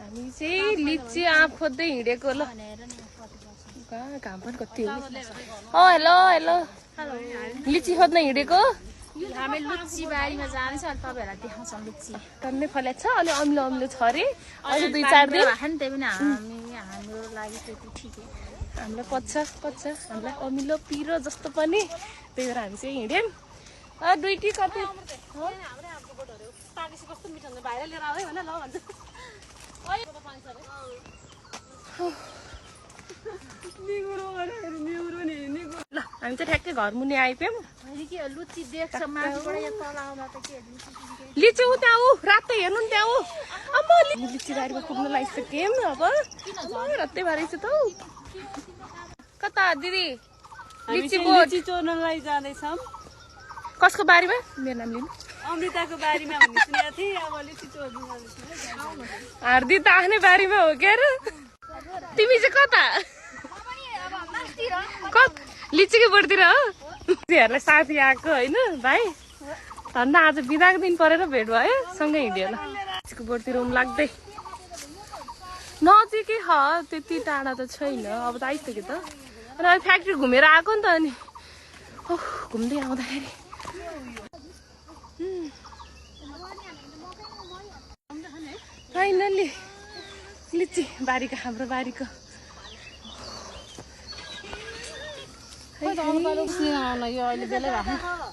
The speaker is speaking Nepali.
हामी चाहिँ लिची आँप खोज्दै हिँडेको ल घाम पनि कति हो हेलो हेलो लिची खोज्न हिँडेको हामी लुच्ची बारीमा जानेछ अनि तपाईहरुलाई देखाउँछौं लुच्ची टन्नै फलेको छ अलि अमिलो अमिलो छ अरे अलि 2-4 दिन त्यही पनि हाम्रो लागि त्यति ठिकै हामीलाई पच्छ हामीलाई अमिलो पिरो जस्तो पनि त्यही भएर हामी चाहिँ हिँड्यौं दुईटी कति ल हामी चाहिँ ठ्याक्कै घर मुनि आइपुग्यौं लुच्ची देख्छ माथिबाट यहाँ तल आउँदा त के लिची उ त्यहाँ उ रातो हेर्नु नि त्यहाँ उ अब लिची बारीमा पुग्न लागिसक्यौँ अब रातै बारी छ त कता दिदी लिची चोर्नलाई जाँदैछौँ कसको बारीमा मेरो नाम लिनु अमृताको बारीमा भन्ने सुनेको थिएँ अब लिची चोर्नु जाँदैछौँ हार्दी त आफ्नै बारीमा हो क्या तिमी चाहिँ कता लिचीको बोटतिर हो तिमीहरूलाई साथी आएको होइन भाइ धन्दा आज बिदाको दिन परेर भेट भयो सँगै हिँड्यो ल लिचीको बोटतिर लाग्दै नजिकै ह त्यति टाढा त छैन अब त आइसक्यो त अनि अहिले फ्याक्ट्री घुमेर आएको नि त अनि घुम्दै आउँदाखेरि फाइनल्ली लिची बारीको हाम्रो बारीको अहिले बेलै भएको